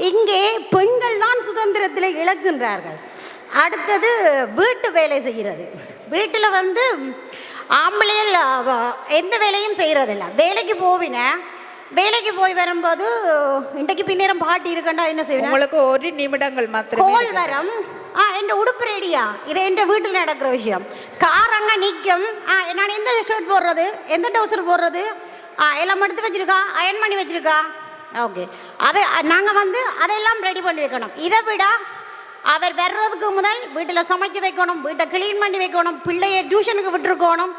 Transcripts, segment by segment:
இங்கே பெண்கள் தான் சுதந்திரத்தில் இழக்கின்றார்கள். அடுத்தது வீட்டு வேலை செய்கிறது. வீட்டில் ஆம்பளைகள் எந்த வேலையும் செய்கிறதில்ல. வேலைக்கு போவினேன், வேலைக்கு போய் வரும்போது இன்றைக்கு பின்னேரம் பாட்டி இருக்கண்டா என்ன செய்வேன், உங்களுக்கு ஒரு நிமிடங்கள் மாத்திரம் கோல் வரம், என் உடுப்பு ரெடியா, இது என் வீட்டில் நடக்கிற விஷயம். கார் அங்கே நிற்கும், நான் எந்த ஷர்ட் போடுறது, எந்த டவுசர் போடுறது, எல்லாம் எடுத்து வச்சுருக்கா, அயன் பண்ணி வச்சுருக்கா, ஓகே, அதை நாங்கள் அதெல்லாம் ரெடி பண்ணி வைக்கணும். இதை விட அவர் வர்றதுக்கு முதல் வீட்டில் சமைச்சு வைக்கணும், வீட்டை கிளீன் பண்ணி வைக்கணும், பிள்ளையை டியூஷனுக்கு விட்டுருக்கணும்,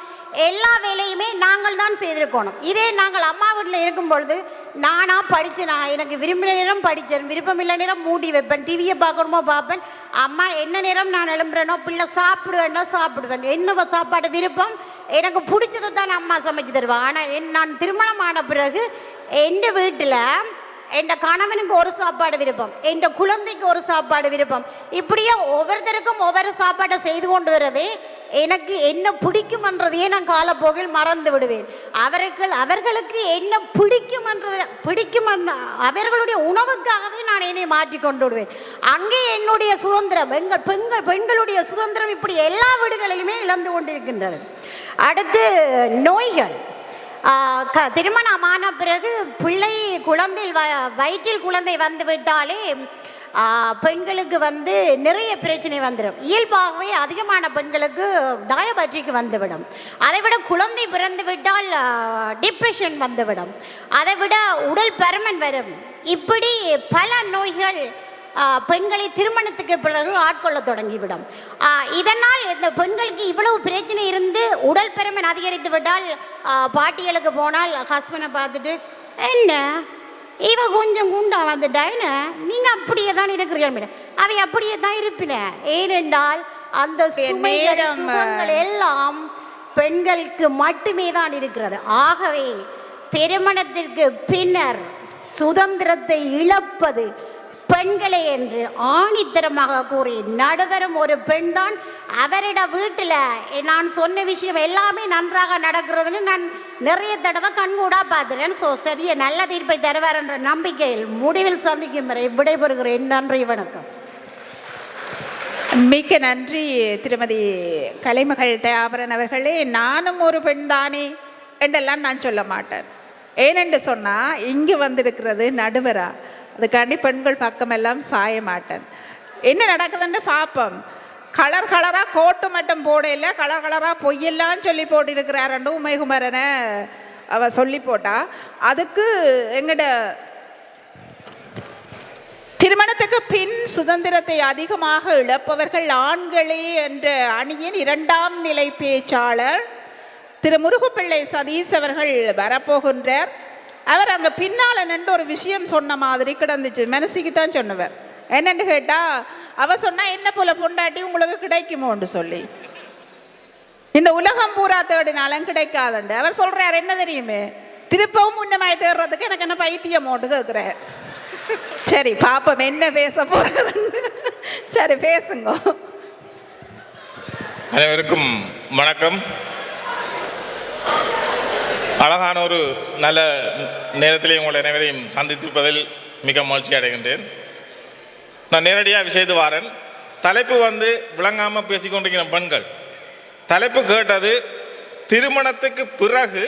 எல்லா வேலையுமே நாங்கள் தான் செய்திருக்கணும். இதே நாங்கள் அம்மா வீட்டில் இருக்கும் பொழுது நானாக படித்தேன், எனக்கு விரும்பின நேரம் படித்தேன், விருப்பம் இல்லை நேரம் மூடி வைப்பேன், டிவியை பார்க்கணுமோ பார்ப்பேன், அம்மா என்ன நேரம் நான் எழும்புறேனோ பிள்ளை சாப்பிடுவேன்னா சாப்பிடுவேன், என்ன சாப்பாடு விருப்பம் எனக்கு பிடிச்சதை தான் அம்மா சமைச்சு தருவேன். ஆனால் நான் திருமணம் ஆன பிறகு என் வீட்டில் என் கணவனுக்கு ஒரு சாப்பாடு விருப்பம், என் குழந்தைக்கு ஒரு சாப்பாடு விருப்பம், இப்படியே ஒவ்வொருத்தருக்கும் ஒவ்வொரு சாப்பாட்டை செய்து கொண்டு வரவே எனக்கு என்ன பிடிக்கும்ன்றதையே நான் காலப்போக்கில் மறந்து விடுவேன். அவர்களுக்கு என்ன பிடிக்கும் அவர்களுடைய உணவுக்காகவே நான் என்னை மாற்றி கொண்டு விடுவேன். அங்கே என்னுடைய சுதந்திரம், பெண்களுடைய சுதந்திரம் இப்படி எல்லா வீடுகளிலுமே இழந்து கொண்டிருக்கின்றது. அடுத்து நோய்கள். திருமணமான பிறகு வயிற்றில் குழந்தை வந்து விட்டாலே பெண்களுக்கு நிறைய பிரச்சனை வந்துடும். இயல்பாகவே அதிகமான பெண்களுக்கு டயபெட்டிக் வந்துவிடும். அதை விட குழந்தை பிறந்து விட்டால் டிப்ரெஷன் வந்துவிடும். அதை விட உடல் பருமன் வரும். இப்படி பல நோய்கள் பெண்களை திருமணத்துக்கு பிறகு ஆட்கொள்ள தொடங்கிவிடும். இதனால் இந்த பெண்களுக்கு இவ்வளவு பிரச்சனை இருந்து உடல் பருமன் அதிகரித்து விட்டால் பாட்டிகளுக்கு போனால் ஹஸ்பண்டை பார்த்துட்டு, என்ன இவ கொஞ்சம் குண்டா வந்துட்டா, என்ன நீங்கள் அப்படியே தான் இருக்கிறீர்கள், அவை அப்படியே தான் இருப்பின. ஏனென்றால் அந்த சுகங்கள் எல்லாம் பெண்களுக்கு மட்டுமே தான் இருக்கிறது. ஆகவே திருமணத்திற்கு பின்னர் சுதந்திரத்தை இழப்பது பெண்களே என்று ஆணித்தரமாக கூறி நடுவரும் ஒரு பெண் தான். அவரிட வீட்டில் நான் சொன்ன விஷயம் எல்லாமே நன்றாக நடக்கிறதுன்னு நான் நிறைய தடவை கண்கூடா பார்த்துறேன். ஸோ சரிய நல்ல தீர்ப்பை தருவார் என்ற நம்பிக்கையில் முடிவில் சந்திக்கும் வரை விடைபெறுகிறேன். நன்றி, வணக்கம். மிக்க நன்றி திருமதி கலைமகள் தயாபரன் அவர்களே. நானும் ஒரு பெண் தானே என்றெல்லாம் நான் சொல்ல மாட்டேன். ஏனென்று சொன்னால் இங்கு வந்திருக்கிறது நடுவரா, அதுக்காண்டி பெண்கள் பக்கமெல்லாம் சாய மாட்டேன். என்ன நடக்குதுன்னு பார்ப்போம். கலராக கோட்டு மட்டும் போடையில கலராக பொய்யெல்லாம் சொல்லி போட்டிருக்கிறாரண்டு உமைகுமரனை அவ சொல்லி போட்டா. அதுக்கு எங்கட திருமணத்துக்கு பின் சுதந்திரத்தை அதிகமாக இழப்பவர்கள் ஆண்களே என்ற அணியின் 2ஆம் நிலை பேச்சாளர் திரு முருகுப்பிள்ளை சதீஷ் அவர்கள் வரப்போகின்றார். அவர் அங்கே பின்னால் நின்று ஒரு விஷயம் சொன்ன மாதிரி கிடந்துச்சு, மனசுக்கு தான் சொன்னவர். என்னென்னு கேட்டால் அவ சொன்னால் என்ன போல பொண்டாட்டி உங்களுக்கு கிடைக்குமோன்னு சொல்லி, இந்த உலகம் பூரா தேடினாலும் கிடைக்காதுண்டு. அவர் சொல்கிறார், என்ன தெரியுமே, திருப்பவும் முன்னமாய் தேடுறதுக்கு எனக்கு என்ன பைத்தியமோட்டு கேட்குறார். சரி பாப்போம் என்ன பேச போகிறாருன்னு. சரி பேசுங்க. அனைவருக்கும் வணக்கம். அழகான ஒரு நல்ல நேரத்திலே உங்கள் அனைவரையும் சந்தித்திருப்பதில் மிக மகிழ்ச்சி அடைகின்றேன். நான் நேரடியாக விஷயத்து வாரன். தலைப்பு விளங்காமல் பேசிக்கொண்டிருக்கிற பெண்கள். தலைப்பு கேட்டது திருமணத்துக்கு பிறகு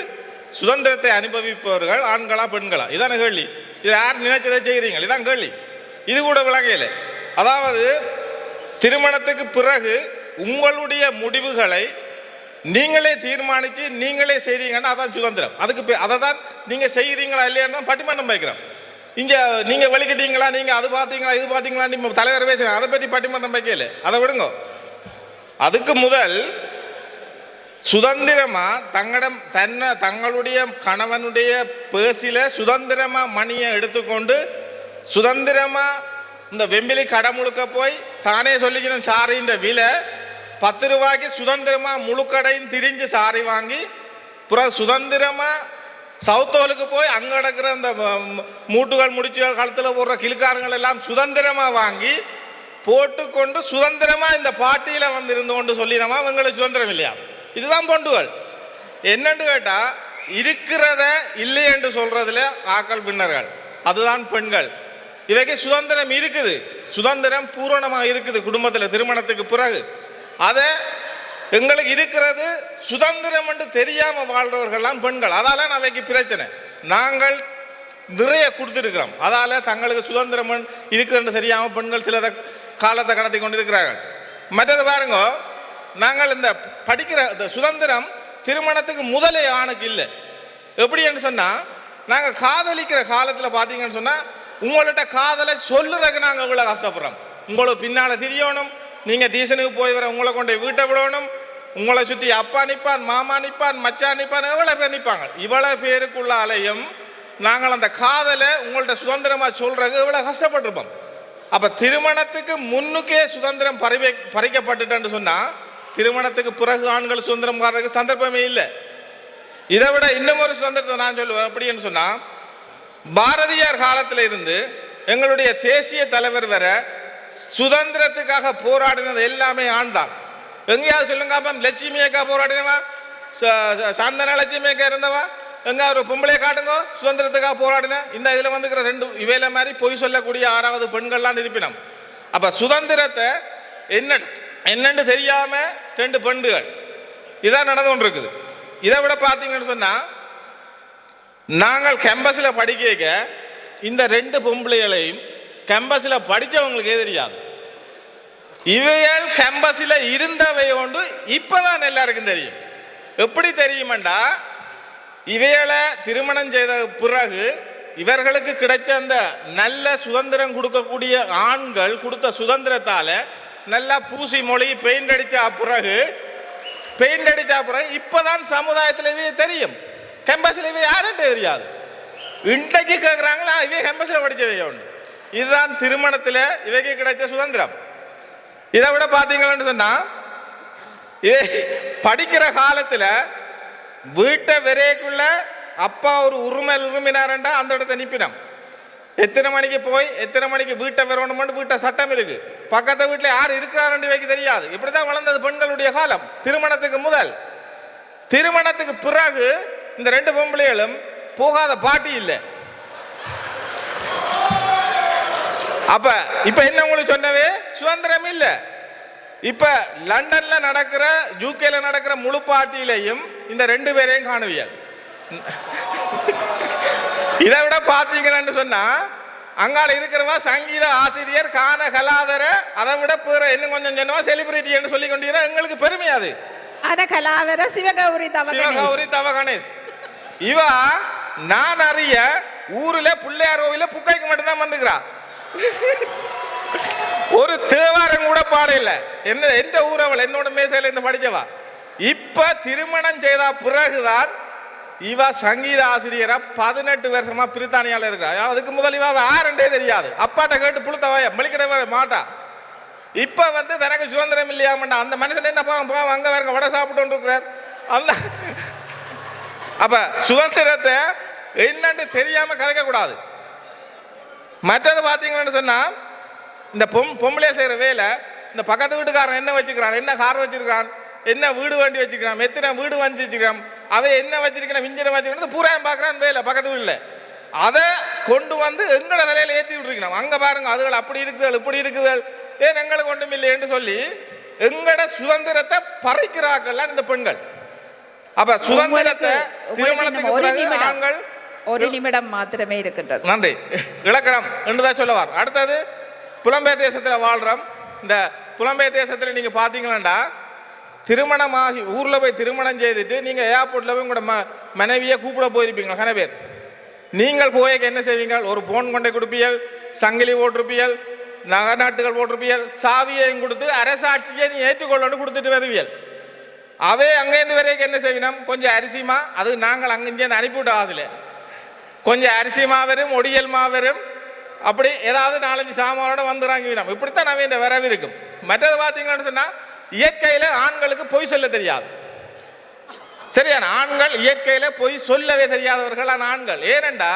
சுதந்திரத்தை அனுபவிப்பவர்கள் ஆண்களா பெண்களா, இதான கேள்வி. இது யார் நினைச்சதை செய்கிறீங்க, இதான் கேள்வி. இது கூட விளங்கல. அதாவது திருமணத்துக்கு பிறகு உங்களுடைய முடிவுகளை நீங்களே தீர்மானித்து நீங்களே செய்தீங்கன்னா அதான் சுதந்திரம். அதுக்கு அதை தான் நீங்கள் செய்கிறீங்களா இல்லையான்னு தான் பட்டிமன்றம் வைக்கிறோம். இங்கே நீங்கள் வெளிக்கிட்டீங்களா, நீங்கள் அது பார்த்தீங்களா இது பார்த்தீங்களான்னு இப்போ தலைவர் பேசுகிறேன், அதை பற்றி பட்டிமன்றம் வைக்கல, அதை விடுங்க. அதுக்கு முதல் சுதந்திரமாக தங்களுடைய கணவனுடைய பேசில சுதந்திரமாக மணியை எடுத்துக்கொண்டு சுதந்திரமாக இந்த வெம்பிலி கடை முழுக்க போய் தானே சொல்லிக்கணும் சாரின்ற விலை 10 ரூபாய்க்கு சுதந்திரமாக முழுக்கடையும் திரிஞ்சு சாரி வாங்கி புறம் சுதந்திரமாக சவுத்தோலுக்கு போய் அங்கே நடக்கிற இந்த மூட்டுகள் முடிச்சுகள் கழுத்தில் போடுற கிழுக்காரங்கள் எல்லாம் சுதந்திரமாக வாங்கி போட்டுக்கொண்டு சுதந்திரமாக இந்த பாட்டியில் இருந்து கொண்டு சொல்லினமா எங்களுக்கு சுதந்திரம் இல்லையா. இதுதான் பொண்டுகள். என்னன்னு கேட்டால் இருக்கிறத இல்லை என்று சொல்கிறதுல ஆக்கள் பின்னர்கள், அதுதான் பெண்கள். இவைக்கு சுதந்திரம் இருக்குது, சுதந்திரம் பூரணமாக இருக்குது குடும்பத்தில் திருமணத்துக்கு பிறகு. அதை எங்களுக்கு இருக்கிறது சுதந்திரம் என்று தெரியாமல் வாழ்றவர்கள்லாம் பெண்கள். அதால அவைக்கு பிரச்சனை. நாங்கள் நிறைய கொடுத்துருக்கிறோம், அதால தங்களுக்கு சுதந்திரம் இருக்குதுன்னு தெரியாமல் பெண்கள் சில காலத்தை கடத்தி கொண்டிருக்கிறார்கள். மற்றது பாருங்க, நாங்கள் இந்த படிக்கிற இந்த சுதந்திரம் திருமணத்துக்கு முதலே ஆணுக்கு இல்லை. எப்படி என்று சொன்னால், நாங்கள் காதலிக்கிற காலத்தில் பார்த்தீங்கன்னு சொன்னால் உங்கள்கிட்ட காதலை சொல்லுறதுக்கு நாங்கள் இவ்வளோ கஷ்டப்படுறோம். உங்களுக்கு பின்னால் தெரியணும், நீங்கள் டியூஷனுக்கு போய் வர உங்களை கொண்டு வீட்டை விடணும், உங்களை சுற்றி அப்பா நிற்பான், மாமா நிற்பான், மச்சா நிற்பான், எவ்வளோ பேர் நிற்பாங்க. இவ்வளோ பேருக்குள்ளாலையும் நாங்கள் அந்த காதலை உங்கள்கிட்ட சுதந்திரமாக சொல்கிறதுக்கு இவ்வளோ கஷ்டப்பட்டிருப்போம். அப்போ திருமணத்துக்கு முன்னுக்கே சுதந்திரம் பறிக்கப்பட்டுட்டேன்னு சொன்னால் திருமணத்துக்கு பிறகு ஆண்கள் சுதந்திரம் வர்றதுக்கு சந்தர்ப்பமே இல்லை. இதை விட இன்னும் ஒரு சுதந்திரத்தை நான் சொல்லுவேன். எப்படின்னு சொன்னால், பாரதியார் காலத்தில் இருந்து எங்களுடைய தேசிய தலைவர் வர சுதந்திரத்துக்காக போராடினது எல்லாமே ஆண் தான். எங்கேயாவது சொல்லுங்க, அப்போ லட்சுமி அக்கா போராடினவா, சாந்தனா லட்சுமி அக்கா இருந்தவா, எங்க ஒரு பொம்பளை காட்டுங்க சுதந்திரத்துக்காக போராடின. இந்த இதில் வந்துக்கிற ரெண்டு இவையில மாதிரி பொய் சொல்லக்கூடிய 6வது பெண்கள்லாம் இருப்பினோம். அப்போ சுதந்திரத்தை என்னன்னு தெரியாம 2 பெண்கள் இதான் நடந்து கொண்டு இருக்குது. இதை விட பார்த்தீங்கன்னு சொன்னால், நாங்கள் கேம்பஸில் படிக்க இந்த 2 பொம்பளைகளையும் கேம்பஸில் படித்தவங்களுக்கே தெரியாது. இவைகள் கேம்பஸில் இருந்தவை ஒன்று இப்போதான் எல்லாருக்கும் தெரியும். எப்படி தெரியுமெண்டா, இவைகளை திருமணம் செய்த பிறகு இவர்களுக்கு கிடைச்ச அந்த நல்ல சுதந்திரம் கொடுக்கக்கூடிய ஆண்கள் கொடுத்த சுதந்திரத்தால் நல்லா பூசி மொழி பெயிண்ட் அடித்த பிறகு இப்போதான் சமுதாயத்தில் இவையே தெரியும். கேம்பஸில் இவை யாருன்னு தெரியாது. இன்றைக்கு கேட்குறாங்களா, இவை கேம்பஸில் படித்தவை உண்டு. இதுதான் திருமணத்தில் இவைக்கு கிடைச்ச சுதந்திரம். இதை விட பார்த்தீங்கன்னு சொன்னால், படிக்கிற காலத்தில் வீட்டை விரைக்குள்ள அப்பா ஒரு உரிமைனாரண்டா அந்த இடத்த நிப்பினோம். எத்தனை மணிக்கு போய் எத்தனை மணிக்கு வீட்டை வரணும்னு வீட்டை சட்டம் இருக்கு. பக்கத்து வீட்டில் யார் இருக்கிறாருன்னு வைக்க தெரியாது. இப்படிதான் வளர்ந்தது பெண்களுடைய காலம். திருமணத்துக்கு முதல், திருமணத்துக்கு பிறகு இந்த 2 பொம்பளைகளும் போகாத பாட்டி இல்லை. அப்ப இப்ப என்ன உங்களுக்கு சொன்னவே சுதந்திரம் இல்லை. இப்ப லண்டன்ல நடக்கிற யூகேல நடக்கிற முழு பாட்டியிலையும் இந்த 2 பேரையும் காணுவியல். இதை விட பார்த்தீங்கன்னு சொன்னா, அங்கால இருக்கிறவா சங்கீத ஆசிரியர், கான கலாதர, அதை விட பிற இன்னும் கொஞ்சம் சொன்னவா செலிபிரிட்டி என்று சொல்லி கொண்டீங்கன்னா எங்களுக்கு பெருமையாது. கலாதர சிவகௌரி தவ கணேஷ். இவா நான் அறிய ஊர்ல பிள்ளையார் கோவில புக்கைக்கு மட்டும்தான் வந்துக்கிறா. ஒரு தேவாரம் கூட பாட இல்லை. எந்த ஊரவள் என்னோட மேசையில இருந்து படிச்சவா. இப்ப திருமணம் செய்த பிறகுதான் இவா சங்கீத ஆசிரியரா 18 வருஷமா பிரித்தானியால இருக்கிறா. அதுக்கு முதல் இவா யாருன்றே தெரியாது. அப்பாட்ட கேட்டு புளுத்தவாய மளிக்கடை மாட்டா. இப்ப தனக்கு சுதந்திரம் இல்லையா மாட்டா. அந்த மனுஷன் என்ன பாவம் அங்க வேற வடை சாப்பிட்டு இருக்கிறார். அந்த அப்ப சுதந்திரத்தை என்னன்னு தெரியாம கலைக்க கூடாது. மற்றது பார்த்தீங்கன்னு சொன்னா, இந்த பொம்பளைய செய்யற வேலை, இந்த பக்கத்து வீட்டுக்காரன் என்ன வச்சுக்கிறான், என்ன கார் வச்சிருக்கான், என்ன வீடு வண்டி வச்சுக்கிறான், எத்தனை வீடு வந்து வச்சுக்கிறான், அவ என்ன வச்சிருக்கான், விஞ்சனை வச்சுக்கிறான், பூரா பார்க்குறான் வேலை பக்கத்து வீட்டில். அதை கொண்டு எங்களோட நிலையில ஏற்றி விட்டுருக்கணும். அங்கே பாருங்க அதுகள் அப்படி இருக்குதுகள் இப்படி இருக்குதுகள், ஏன் எங்களுக்கு ஒன்றும் இல்லைன்னு சொல்லி எங்களோட சுதந்திரத்தை பறிக்கிறார்கள் இந்த பெண்கள். அப்ப சுதந்திரத்தை திருமணத்துக்கு பிறகு ஆண்கள் 1 நிமிடம் மாத்திரமே இருக்கின்றது. நன்றி. இலக்கணம் என்றுதான் சொல்லுவார். அடுத்தது புலம்பெயர் தேசத்தில் வாழ்றோம். இந்த புலம்பெயர் தேசத்தில் நீங்கள் பார்த்தீங்கன்னா, திருமணமாகி ஊரில் போய் திருமணம் செய்துட்டு நீங்கள் ஏர்போர்ட்டில் போய் உங்களோட மனைவியை கூப்பிட போயிருப்பீங்க. கன பேர் நீங்கள் போய் என்ன செய்வீங்க, ஒரு ஃபோன் கொண்டே கொடுப்பீர்கள், சங்கிலி போட்டிருப்பீர்கள், நகநாட்டுகள் போட்டிருப்பீர்கள், சாவியையும் கொடுத்து அரசாட்சியை நீ ஏற்றுக்கொள்ளன்னு கொடுத்துட்டு வருவியல். அவே அங்கேருந்து வரைக்கும் என்ன செய்யணும், கொஞ்சம் அரிசிமா, அது நாங்கள் அங்கேருந்து அனுப்பிவிட்ட ஆசில் கொஞ்சம் அரிசி மாவரும் ஒடியல் மாவரும் அப்படி ஏதாவது 4-5 சாமானோட வந்துறாங்க. இப்படித்தான் நம்ம இந்த வரவு இருக்கும். மற்றது பார்த்தீங்கன்னு சொன்னால், இயற்கையில் ஆண்களுக்கு பொய் சொல்ல தெரியாது. சரியான ஆண்கள் இயற்கையில் பொய் சொல்லவே தெரியாதவர்கள் ஆண்கள். ஏனெண்டா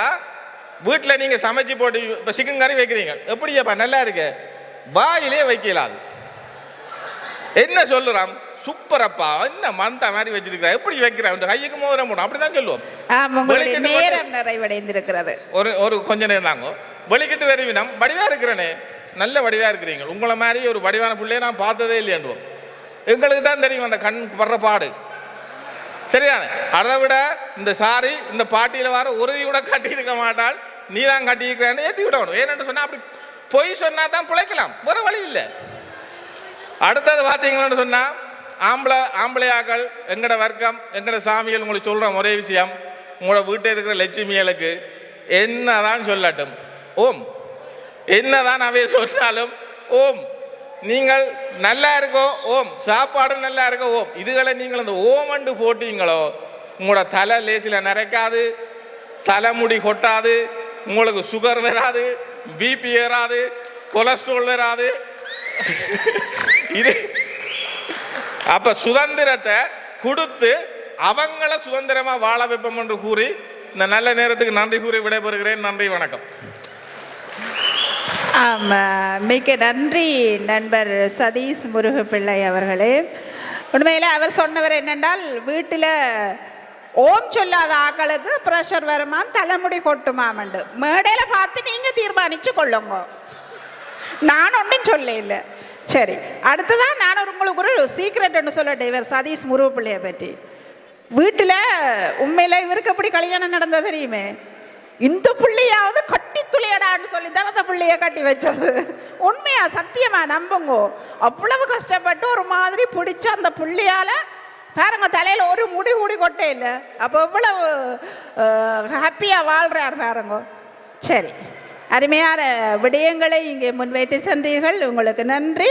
வீட்டில் நீங்கள் சமைச்சு போட்டு இப்போ சிக்கன் கறி வைக்கிறீங்க, எப்படியாப்பா நல்லா இருக்கு, வாயிலே வைக்கலாது. என்ன சொல்லுறான், சூப்பரப்பா, என்ன மந்த மாதிரி வச்சிருக்கிறா, எப்படி வைக்கிறான், கையுக்கு மோதிரம் போடும், அப்படிதான் சொல்லுவோம். நேரம் நிறைவடைந்திருக்கிறது. ஒரு கொஞ்ச நேரம் தாங்க. வெளிக்கிட்டு வருவினம் வடிவாக இருக்கிறேனே, நல்ல வடிவாக இருக்கிறீங்க, உங்களை மாதிரி ஒரு வடிவான பிள்ளையை நான் பார்த்ததே இல்லையாண்டுவோம். எங்களுக்கு தான் தெரியும் அந்த கண் படுற பாடு. சரிதானே? அதை விட இந்த சாரி இந்த பாட்டியில் வர உறுதி கூட கட்டியிருக்க மாட்டால், நீ தான் கட்டியிருக்கிறேன்னு ஏற்றி விடணும். ஏன்னு சொன்னால் அப்படி பொய் சொன்னால் தான் பிழைக்கலாம், வேறு வழி இல்லை. அடுத்தது பார்த்தீங்கன்னு சொன்னால் ஆம்பளையாக்கள் எங்கட வர்க்கம் எங்கட சாமிகள் உங்களுக்கு சொல்கிற ஒரே விஷயம், உங்களோட வீட்டில் இருக்கிற லட்சுமிகளுக்கு என்னதான் சொல்லட்டும் ஓம், என்னதான் அவைய சொன்னாலும் ஓம், நீங்கள் நல்லா இருக்கோ ஓம், சாப்பாடு நல்லா இருக்கோ ஓம். இதுகளை நீங்கள் அந்த ஓமண்டு போட்டீங்களோ உங்களோட தலை லேசில் நிறைக்காது, தலைமுடி கொட்டாது, உங்களுக்கு சுகர் வராது, பிபி ஏறாது, கொலஸ்ட்ரால் வராது. இது அப்ப சுதந்திரத்தை கொடுத்து அவங்கள சுதந்திரமா வாழ வைப்போம் என்று கூறி இந்த நல்ல நேரத்துக்கு நன்றி கூறி விடைபெறுகிறேன். நன்றி, வணக்கம். மிக்க நன்றி நண்பர் சதீஷ் முருகப்பிள்ளை அவர்களே. உண்மையில் அவர் சொன்னவர் என்னென்றால், வீட்டில் ஓம் சொல்லாத ஆக்களுக்கு ப்ரெஷர் வருமான், தலைமுடி கொட்டுமாமண்டு. மேடையில் பார்த்து நீங்கள் தீர்மானித்து கொள்ளுங்க, நான் ஒன்றும் சொல்ல இல்லை. சரி, அடுத்ததான் நான் உங்களுக்கு ஒரு சீக்ரெட் ஒன்று சொல்லட்டேன் இவர் சதீஷ் முருகப்பிள்ளையை பற்றி. வீட்டில் உண்மையில் இவருக்கு எப்படி கல்யாணம் நடந்தது தெரியுமே, இந்த பிள்ளையாவது கட்டி துளையடான்னு சொல்லி தான் அந்த பிள்ளைய கட்டி வச்சது. உண்மையா சத்தியமா நம்புங்கோ. அவ்வளவு கஷ்டப்பட்டு ஒரு மாதிரி பிடிச்ச அந்த பிள்ளையால பாருங்க தலையில் ஒரு முடி கூடி கொட்டே இல்லை. அப்போ இவ்வளவு ஹாப்பியாக வாழ்கிறார் பாருங்க. சரி, அருமையான விடயங்களை இங்கே முன்வைத்து சென்றீர்கள், உங்களுக்கு நன்றி.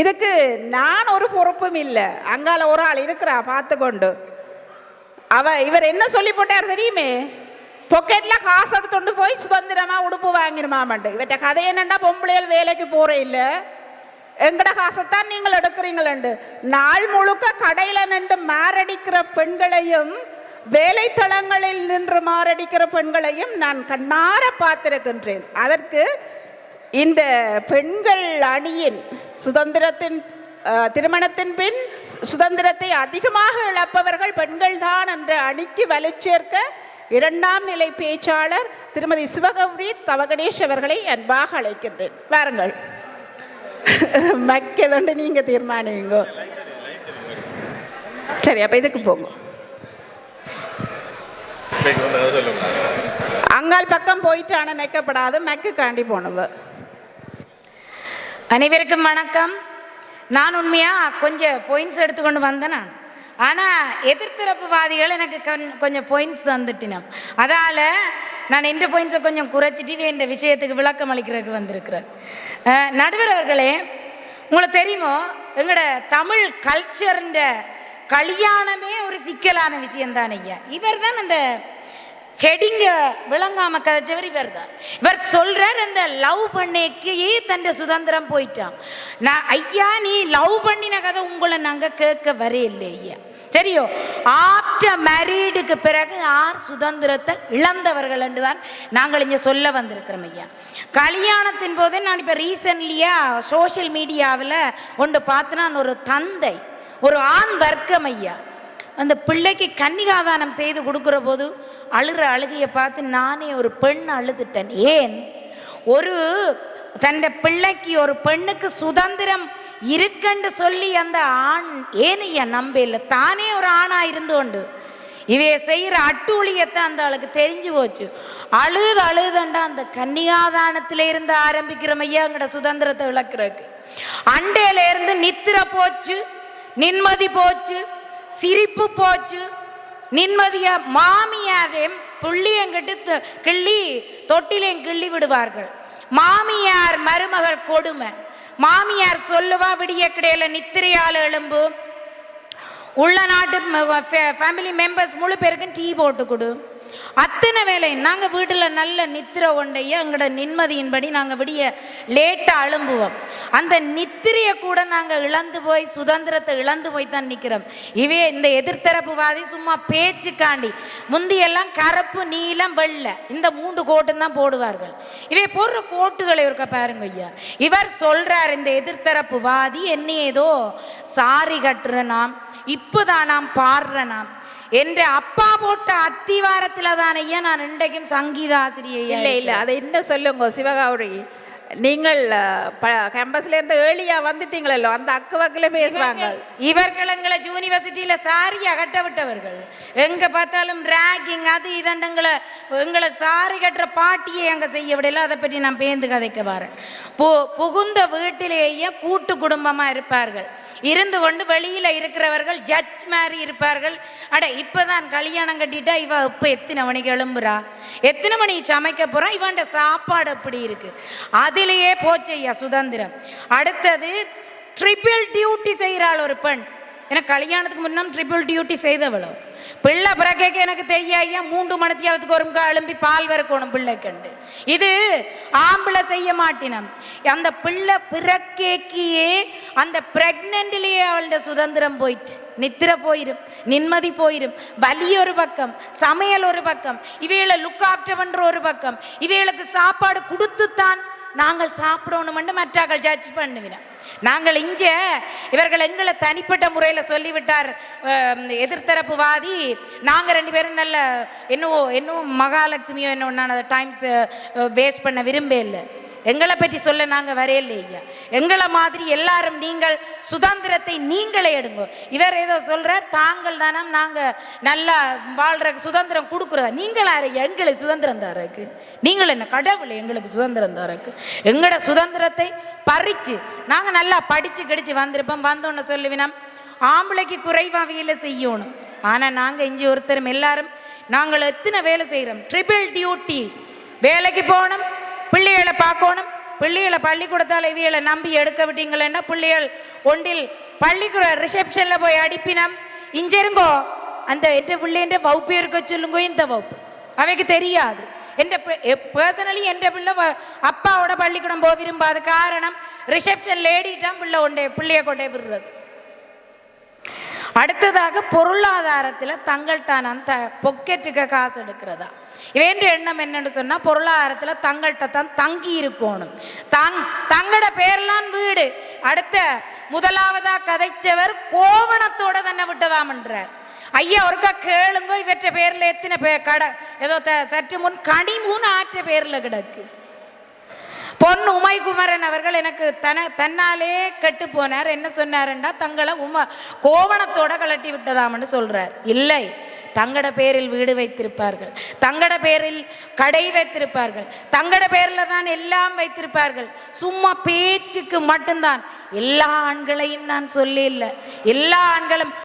இதுக்கு நான் ஒரு பொறுப்பும் இல்லை, அங்கால ஒரு ஆள் இருக்கிறா பார்த்து கொண்டு. இவர் என்ன சொல்லி போட்டார் தெரியுமே, பொக்கெட்டில் காசு எடுத்துட்டு போய் சுதந்திரமாக உடுப்பு வாங்கிடுமாமண்டு. இவற்ற கதை என்னண்டா, பொம்பளைகள் வேலைக்கு போகிற இல்லை, எங்கட காசைத்தான் நீங்கள் எடுக்கிறீங்களண்டு. நாள் முழுக்க கடையில் நின்று மாரடிக்கிற பெண்களையும் வேலைத்தளங்களில் நின்று மாரடிக்கிற பெண்களையும் நான் கண்ணார பார்த்திருக்கின்றேன். அதற்கு இந்த பெண்கள் அணியின் சுதந்திரத்தின் திருமணத்தின் பின் சுதந்திரத்தை அதிகமாக இழப்பவர்கள் பெண்கள் தான் என்ற அணிக்கு வலுச்சேர்க்க இரண்டாம் நிலை பேச்சாளர் திருமதி சிவகௌரி தவகணேஷ் அவர்களை அன்பாக அழைக்கின்றேன். வாருங்கள். மக்கதொண்டு நீங்க தீர்மானிங்க. சரி, அப்ப இதுக்கு போங்க. அங்கால் பக்கம் போயிட்டு ஆன நினைக்கப்படாது, மெக்கு காண்டி போனவ. அனைவருக்கும் வணக்கம். நான் உண்மையா கொஞ்சம் பாயிண்ட்ஸ் எடுத்துக்கொண்டு வந்தேன். ஆனால் எதிர்த்தரப்புவாதிகள் எனக்கு கொஞ்சம் பாயிண்ட்ஸ் தந்துட்டினோம். அதால் நான் எந்த பாயிண்ட்ஸை கொஞ்சம் குறைச்சிட்டு இந்த விஷயத்துக்கு விளக்கம் அளிக்கிறதுக்கு வந்திருக்கிறேன். நடுவர் அவர்களே, உங்களுக்கு தெரியுமோ எங்களோட தமிழ் கல்ச்சர்ன்ற கல்யாணமே ஒரு சிக்கலான விஷயம்தான் ஐயா. இவர் தான் அந்த ஹெடிங்க விளங்காம கதைச்சவர் இவர் தான். இவர் சொல்றார், அந்த லவ் பண்ணேக்கே தன் சுதந்திரம் போயிட்டான். நான் ஐயா, நீ லவ் பண்ணின கதை உங்களை நாங்கள் கேட்க வரையில்லை ஐயா, சரியோ? ஆஃப்டர் மேரீடுக்கு பிறகு யார் சுதந்திரத்தை இழந்தவர்கள் என்று தான் நாங்கள் இங்கே சொல்ல வந்திருக்கிறோம் ஐயா. கல்யாணத்தின் போதே நான் இப்போ ரீசன்ட்லியாக சோஷியல் மீடியாவில் ஒன்று பார்த்தேன்னா, ஒரு தந்தை ஒரு ஆண் வர்க்கம் ஐயா அந்த பிள்ளைக்கு கன்னிகாதானம் செய்து கொடுக்குற போது அழுகிற அழுகையை பார்த்து நானே ஒரு பெண் அழுதுட்டேன். ஏன் ஒரு தன் பிள்ளைக்கு ஒரு பெண்ணுக்கு சுதந்திரம் இருக்குன்னு சொல்லி அந்த ஆண் ஏனைய நம்பல தானே ஒரு ஆணா இருந்து கொண்டு இவைய செய்கிற அட்டூழியத்தை அந்த ஆளுக்கு தெரிஞ்சு போச்சு. அழுதண்டா அந்த கன்னிகாதானத்தில இருந்து ஆரம்பிக்கிற மையாங்கட சுதந்திரத்தை இழக்கிறதுக்கு. அண்டையில இருந்து நித்திர போச்சு, நிம்மதி போச்சு, சிரிப்பு போச்சு. நிம்மதியா மாமியாரையும் புள்ளியங்கிட்டு கிள்ளி தொட்டிலையும் கிள்ளி விடுவார்கள். மாமியார் மருமகள் கொடுமை. மாமியார் சொல்லுவா, விடிய கிடையில நித்திரையால் எழும்பு, உள்ள நாட்டு ஃபேமிலி மெம்பர்ஸ் முழு பேருக்கும் டீ போட்டு கொடு, அத்தனை வேலை. நாங்கள் வீட்டில் நல்ல நித்திரை கொண்டைய எங்களோட நிம்மதியின்படி நாங்கள் விடிய லேட்டாக அழும்புவோம். அந்த நித்திரையை கூட நாங்கள் இழந்து போய் சுதந்திரத்தை இழந்து போய் தான் நிற்கிறோம். இவே இந்த எதிர்த்தரப்புவாதி சும்மா பேச்சுக்காண்டி முந்தியெல்லாம் கருப்பு நீலம் வெள்ளை இந்த 3 கோட்டும் தான் போடுவார்கள். இவை போடுற கோட்டுகளை இருக்க பாருங்க ஐயா. இவர் சொல்றார், இந்த எதிர்த்தரப்புவாதி என்ன ஏதோ சாரி கட்டுற நாம் இப்போதான் நாம் பாடுற நாம் என்ற அப்பா போட்ட அத்திவாரத்தில் தான் ஐயா நான் இன்றைக்கும் சங்கீத ஆசிரியை. இல்லை இல்லை, அதை என்ன சொல்லுங்க சிவகௌரி, நீங்கள் கேம்பஸ்ல இருந்து ஏர்லியா வந்துட்டீங்களோ, அந்த அக்கு வக்கில பேசுறாங்க. இவர்கள் எங்களை யூனிவர்சிட்டியில சாரி அகட்ட விட்டவர்கள். எங்க பார்த்தாலும் ராகிங் அது இதண்டங்களை எங்களை சாரி கட்டுற பாட்டியை அங்க செய்ய விடல. அதை பற்றி நான் பேந்து கதைக்க வரேன். புகுந்த வீட்டிலேயே கூட்டு குடும்பமா இருப்பார்கள். இருந்து கொண்டு வெளியில இருக்கிறவர்கள் ஜட்ஜ் மாதிரி இருப்பார்கள். அட இப்பதான் கல்யாணம் கட்டிட்டா இவ இப்ப எத்தனை மணிக்கு எழும்புறா, எத்தனை மணிக்கு சமைக்க போறா, இவன்ட சாப்பாடு எப்படி இருக்கு, அதிலேயே போச்சையா சுதந்திரம். அடுத்தது ட்ரிபிள் டியூட்டி செய்கிறாள் ஒரு பெண். எனக்கு கல்யாணத்துக்கு முன்னும் ட்ரிபிள் டியூட்டி செய்தவளோ. பிள்ளை பிறக்க எனக்கு தெரியா 3 மணித்தியாவதுக்கு ஒரு எழும்பி பால் வறுக்கணும் பிள்ளை கண்டு. இது ஆம்பளை செய்ய மாட்டினம். அந்த பிள்ளை பிறக்கேக்கியே அந்த பிரெக்னன்ட்லேயே அவளோட சுதந்திரம் போயிட்டு, நித்திர போயிரும், நிம்மதி போயிரும், வலி ஒரு பக்கம், சமையல் ஒரு பக்கம், இவைகளை லுக் ஆஃப்டர் பண்ற ஒரு பக்கம், இவைகளுக்கு சாப்பாடு கொடுத்துத்தான் நாங்கள் சாப்பிடணும்னு மற்றாக்கள் ஜட்ஜ் பண்ணுவினோம். நாங்கள் இங்கே இவர்கள் எங்களை தனிப்பட்ட முறையில் சொல்லிவிட்டார் எதிர்த்தரப்புவாதி. நாங்கள் 2 பேரும் நல்ல இன்னும் மகாலட்சுமியோ என்ன டைம்ஸ் வேஸ்ட் பண்ண விரும்ப இல்லை. எங்களை பற்றி சொல்ல நாங்கள் வரையில்லையா. எங்களை மாதிரி எல்லாரும் நீங்கள் சுதந்திரத்தை நீங்களே எடுங்க. இவர் ஏதோ சொல்றார், தாங்கள் தானே நாங்கள் நல்லா வாழ்ற சுதந்திரம் கொடுக்குறதா. நீங்களா எங்களுக்கு சுதந்திரம் தரக்கு? நீங்கள் என்ன கடவுள் எங்களுக்கு சுதந்திரம் தரக்கு? எங்களோட சுதந்திரத்தை பறிச்சு நாங்கள் நல்லா படிச்சு கடிச்சு வந்திருப்போம். வந்தோன்னு சொல்லுவினோம் ஆம்பளைக்கு குறைவாக வேலை செய்யணும். ஆனால் நாங்கள் இஞ்சி ஒருத்தரும் எல்லாரும் நாங்கள் எத்தனை வேலை செய்கிறோம். ட்ரிபிள் டியூட்டி, வேலைக்கு போகணும், பிள்ளைகளை பார்க்கணும், பிள்ளைகளை பள்ளிக்கூடத்தால் இவைகளை நம்பி எடுக்க விட்டீங்களேன்னா பிள்ளைகள் ஒன்றில் பள்ளிக்கூட ரிசப்ஷனில் போய் அடிப்பினம். இஞ்சிருங்கோ அந்த என்ற பிள்ளைன்ற வகுப்பு இருக்க சொல்லுங்கோ. இந்த வகுப்பு அவைக்கு தெரியாது. என்ற பர்சனலி என்ற பிள்ளை அப்பாவோட பள்ளிக்கூடம் போக விரும்பாது. காரணம் ரிசப்ஷன் லேடிட்டான் பிள்ளைய கொண்டே விடுறது. அடுத்ததாக பொருளாதாரத்தில் தங்கள்கிட்ட அந்த பொக்கெட்டுக்கு காசு எடுக்கிறதா. இவன் எண்ணம் என்னன்னு சொன்னா பொருளாதாரத்தில் தங்கள்கிட்ட தான் தங்கி இருக்கணும். தங்கட பேர்லாம் வீடு. அடுத்த முதலாவதா கதைச்சவர் கோவணத்தோட தன்னை விட்டதாமன்றார். ஐயா ஒருக்கா கேளுங்க, இவற்ற பேர்ல எத்தனை கடை ஏதோ சற்று முன் கனிமூன் ஆற்ற பேர்ல கிடக்கு. பொன் உமைகுமரன் அவர்கள் எனக்கு தன்னாலே கெட்டு போனார். என்ன சொன்னாருன்னா தங்களை கோவணத்தோட கலட்டி விட்டதாம்னு சொல்றார். இல்லை, தங்கட பேரில் வீடு வைத்திருப்பார்கள், தங்கட பேரில் கடை வைத்திருப்பார்கள், தங்கட பேரில் தான் எல்லாம் வைத்திருப்பார்கள். சும்மா பேச்சுக்கு மட்டும்தான். எல்லா ஆண்களையும் நான் சொல்லி இல்லை. எல்லா ஆண்களும்